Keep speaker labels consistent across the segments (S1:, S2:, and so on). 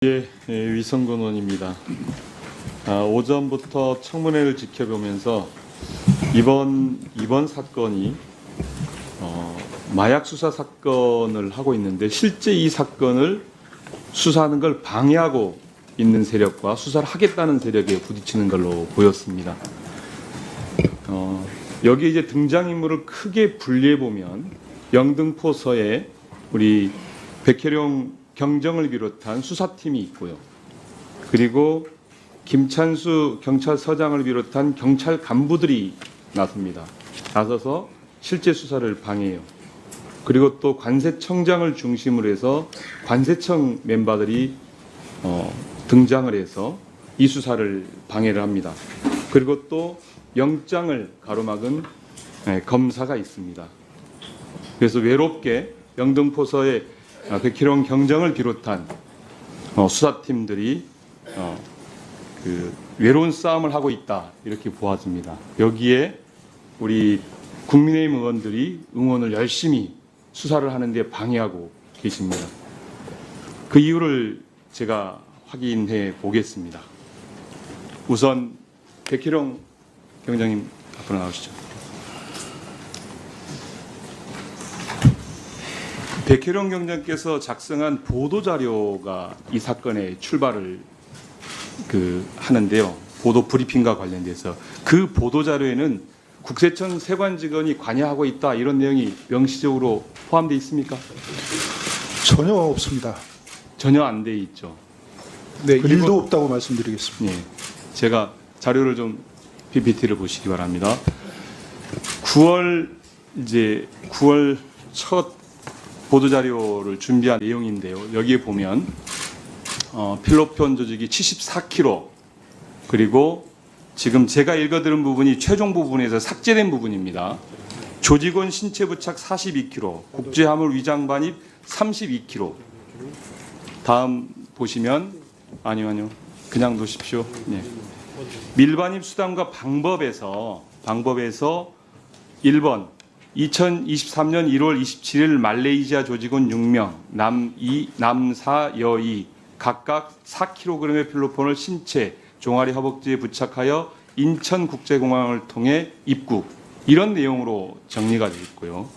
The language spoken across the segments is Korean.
S1: 예, 위성근원입니다. 오전부터 청문회를 지켜보면서 이번 사건이 마약 수사 사건을 하고 있는데 실제 이 사건을 수사하는 걸 방해하고 있는 세력과 수사를 하겠다는 세력에 부딪히는 걸로 보였습니다. 여기 이제 등장인물을 크게 분리해 보면 영등포서에 우리 백혜룡 경정을 비롯한 수사팀이 있고요. 그리고 김찬수 경찰서장을 비롯한 경찰 간부들이 나서서 실제 수사를 방해해요. 그리고 또 관세청장을 중심으로 해서 관세청 멤버들이 등장을 해서 이 수사를 방해를 합니다. 그리고 또 영장을 가로막은 검사가 있습니다. 그래서 외롭게 영등포서의 백희룡 경정을 비롯한 수사팀들이 그 외로운 싸움을 하고 있다 이렇게 보아집니다. 여기에 우리 국민의힘 의원들이 응원을 열심히 수사를 하는데 방해하고 계십니다. 그 이유를 제가 확인해 보겠습니다. 우선 백희룡 경정님 앞으로 나오시죠. 백혜룡 경정께서 작성한 보도 자료가 이 사건의 출발을 하는데요. 보도 브리핑과 관련돼서 그 보도 자료에는 국세청 세관 직원이 관여하고 있다 이런 내용이 명시적으로 포함되어 있습니까?
S2: 전혀 없습니다.
S1: 전혀 안 돼 있죠.
S2: 네, 일도 없다고 말씀드리겠습니다.
S1: 예, 제가 자료를 좀 PPT를 보시기 바랍니다. 9월 첫 보도자료를 준비한 내용인데요. 여기에 보면 필로폰 조직이 74kg 그리고 지금 제가 읽어드린 부분이 최종 부분에서 삭제된 부분입니다. 조직원 신체 부착 42kg, 국제화물 위장 반입 32kg. 다음 보시면 아니요. 그냥 놓으십시오. 네. 밀반입 수단과 방법에서 1번 2023년 1월 27일 말레이시아 조직원 6명, 남 4, 여 2, 각각 4kg의 필로폰을 신체, 종아리 허벅지에 부착하여 인천국제공항을 통해 입국. 이런 내용으로 정리가 되어 있고요.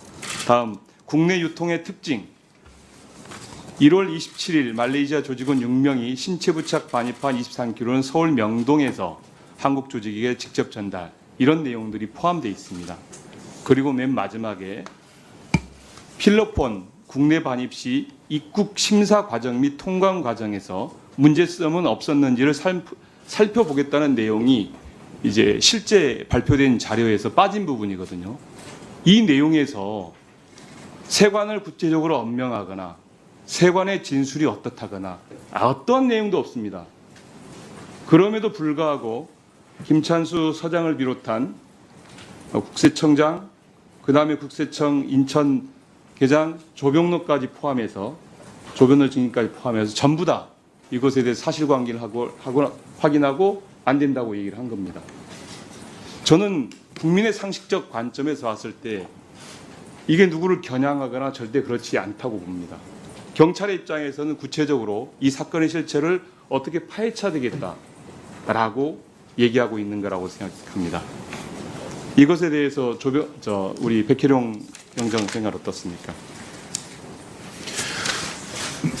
S1: 다음, 국내 유통의 특징. 1월 27일 말레이시아 조직원 6명이 신체 부착 반입한 23kg는 서울 명동에서 한국 조직에게 직접 전달. 이런 내용들이 포함되어 있습니다. 그리고 맨 마지막에 필로폰 국내 반입 시 입국 심사 과정 및 통관 과정에서 문제점은 없었는지를 살펴보겠다는 내용이 이제 실제 발표된 자료에서 빠진 부분이거든요. 이 내용에서 세관을 구체적으로 엄명하거나 세관의 진술이 어떻다거나 어떤 내용도 없습니다. 그럼에도 불구하고 김찬수 서장을 비롯한 국세청장, 그 다음에 국세청 인천 계장 조병록까지 포함해서 조병록 증인까지 포함해서 전부 다 이것에 대해 사실관계를 확인하고 안 된다고 얘기를 한 겁니다. 저는 국민의 상식적 관점에서 봤을 때 이게 누구를 겨냥하거나 절대 그렇지 않다고 봅니다. 경찰의 입장에서는 구체적으로 이 사건의 실체를 어떻게 파헤쳐야 되겠다라고 얘기하고 있는 거라고 생각합니다. 이것에 대해서 우리 백혜룡 경정 생각 어떻습니까?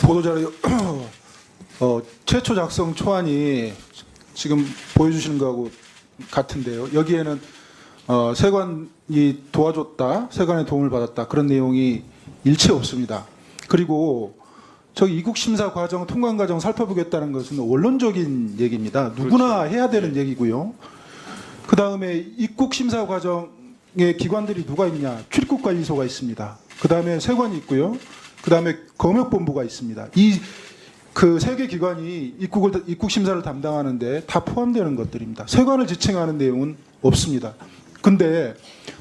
S2: 보도자료 최초 작성 초안이 지금 보여주시는 거하고 같은데요. 여기에는 세관이 도와줬다, 세관의 도움을 받았다 그런 내용이 일체 없습니다. 그리고 저기 입국 심사 과정, 통관 과정 살펴보겠다는 것은 원론적인 얘기입니다. 누구나 그렇죠. 해야 되는 얘기고요. 그 다음에 입국 심사 과정에 기관들이 누가 있냐? 출입국관리소가 있습니다. 그 다음에 세관이 있고요. 그 다음에 검역본부가 있습니다. 이 그 세 개 기관이 입국 심사를 담당하는데 다 포함되는 것들입니다. 세관을 지칭하는 내용은 없습니다. 근데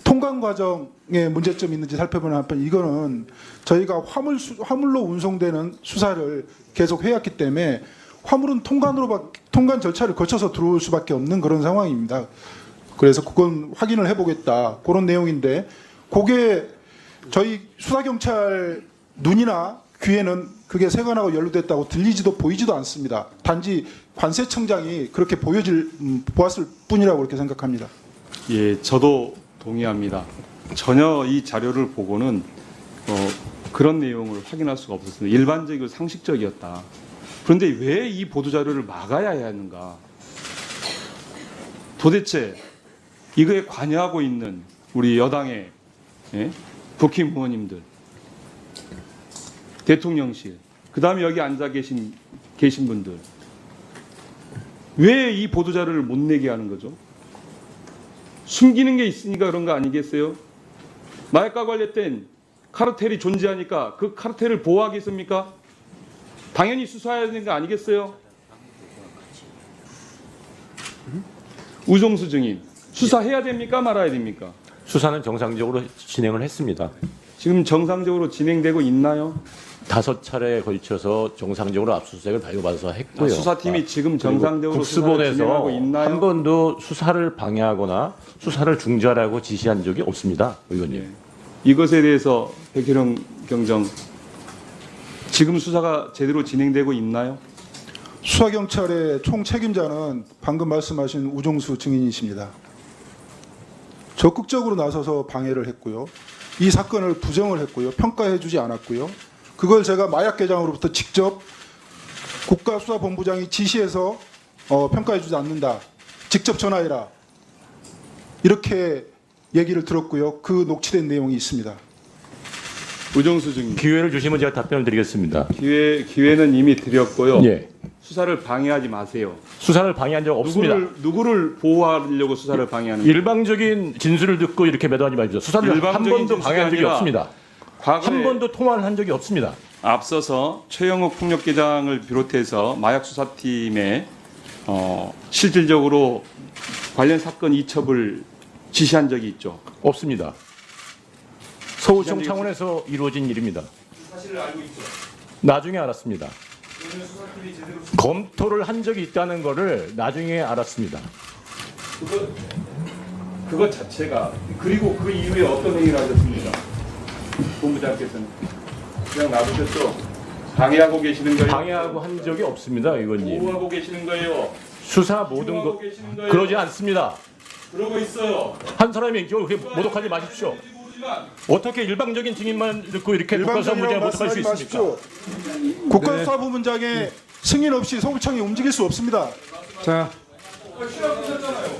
S2: 통관 과정에 문제점이 있는지 살펴보는 한편 이거는 저희가 화물로 운송되는 수사를 계속 해왔기 때문에 화물은 통관 절차를 거쳐서 들어올 수밖에 없는 그런 상황입니다. 그래서 그건 확인을 해보겠다 그런 내용인데 그게 저희 수사경찰 눈이나 귀에는 그게 세관하고 연루됐다고 들리지도 보이지도 않습니다. 단지 관세청장이 그렇게 보았을 뿐이라고 그렇게 생각합니다.
S1: 예, 저도 동의합니다. 전혀 이 자료를 보고는 그런 내용을 확인할 수가 없었습니다. 일반적이고 상식적이었다. 그런데 왜 이 보도 자료를 막아야 하는가? 도대체 이거에 관여하고 있는 우리 여당의 국힘 의원님들, 대통령실, 그 다음에 여기 앉아 계신 분들, 왜 이 보도 자료를 못 내게 하는 거죠? 숨기는 게 있으니까 그런 거 아니겠어요? 마약과 관련된 카르텔이 존재하니까 그 카르텔을 보호하겠습니까? 당연히 수사해야 되는 거 아니겠어요? 우종수 증인, 수사해야 됩니까? 말아야 됩니까?
S3: 수사는 정상적으로 진행을 했습니다.
S1: 지금 정상적으로 진행되고 있나요?
S3: 5차례에 걸쳐서 정상적으로 압수수색을 발효받아서 했고요.
S1: 수사팀이 지금
S3: 그리고
S1: 정상적으로 수사를 진행하고
S3: 국수본에서
S1: 있나요?
S3: 한 번도 수사를 방해하거나 수사를 중지하라고 지시한 적이 없습니다, 의원님.
S1: 예. 이것에 대해서 백혜령 경정, 지금 수사가 제대로 진행되고 있나요?
S2: 수사경찰의 총 책임자는 방금 말씀하신 우종수 증인이십니다. 적극적으로 나서서 방해를 했고요. 이 사건을 부정을 했고요. 평가해주지 않았고요. 그걸 제가 마약계장으로부터 직접 국가수사본부장이 지시해서 평가해주지 않는다. 직접 전화해라. 이렇게 얘기를 들었고요. 그 녹취된 내용이 있습니다.
S1: 우종수 증인,
S3: 기회를 주시면 제가 답변을 드리겠습니다.
S1: 기회는 이미 드렸고요.
S3: 예.
S1: 수사를 방해하지 마세요.
S3: 수사를 방해한 적 없습니다.
S1: 누구를 보호하려고 수사를 방해하는 거예요?
S3: 일방적인 진술을 듣고 이렇게 매도하지 마십시오. 수사를 한
S1: 일방적인
S3: 번도 방해한 적이
S1: 진술이 아니라
S3: 없습니다.
S1: 과거에
S3: 한 번도 통화를 한 적이 없습니다.
S1: 앞서서 최영욱 폭력계장을 비롯해서 마약수사팀에 실질적으로 관련 사건 이첩을 지시한 적이 있죠.
S3: 없습니다. 서울청 차원에서 이루어진 일입니다.
S1: 사실을 알고 있죠.
S3: 나중에 알았습니다. 검토를 한 적이 있다는 것을 나중에 알았습니다.
S1: 그것 자체가, 그리고 그 이후에 어떤 행위를 하셨습니까? 본부장께서는 그냥 놔두셨죠? 방해하고 계시는 거예요?
S3: 방해하고 한 적이 없습니다, 의원님.
S1: 보호하고 계시는 거예요?
S3: 수사 모든
S1: 보호하고
S3: 것
S1: 계시는 거예요?
S3: 그러지 않습니다.
S1: 그러고 있어요.
S3: 한 사람이 이걸 그렇게 모독하지 마십시오. 어떻게 일방적인 증인만 듣고 이렇게 국가수사 문제에
S2: 일방적이라고
S3: 모독할 수
S2: 말씀하지
S3: 있습니까?
S2: 마십시오. 국가수사본부장의 승인 없이 서울청이 움직일 수 없습니다.
S4: 자,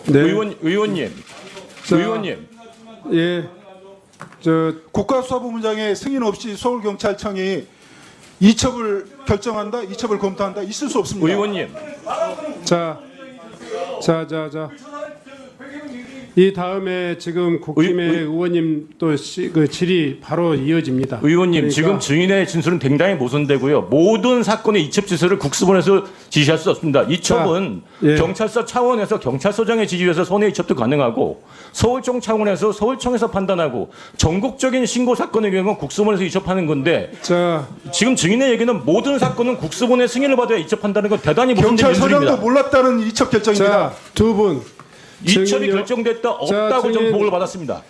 S4: 네,
S3: 의원님,
S4: 자,
S3: 의원님,
S4: 예,
S2: 국가수사본부장의 승인 없이 서울경찰청이 이첩을 결정한다, 이첩을 검토한다, 있을 수 없습니다.
S3: 의원님,
S4: 자, 이 다음에 지금 국힘의 의원님 또 그 질의 바로 이어집니다.
S3: 의원님,
S4: 그러니까
S3: 지금 증인의 진술은 굉장히 모순되고요. 모든 사건의 이첩 지시를 국수본에서 지시할 수 없습니다. 이첩은
S4: 자, 예.
S3: 경찰서 차원에서 경찰서장의 지휘에서 손해 이첩도 가능하고 서울청 차원에서 서울청에서 판단하고 전국적인 신고 사건의 경우는 국수본에서 이첩하는 건데
S4: 자,
S3: 지금 증인의 얘기는 모든 사건은 국수본의 승인을 받아야 이첩한다는 건 대단히 모순된
S2: 경찰서장도
S3: 진술입니다.
S2: 몰랐다는 이첩 결정입니다.
S4: 자, 두 분.
S3: 이첩이
S4: 증인요.
S3: 결정됐다
S4: 자,
S3: 없다고 좀
S4: 증인.
S3: 보고를 받았습니다.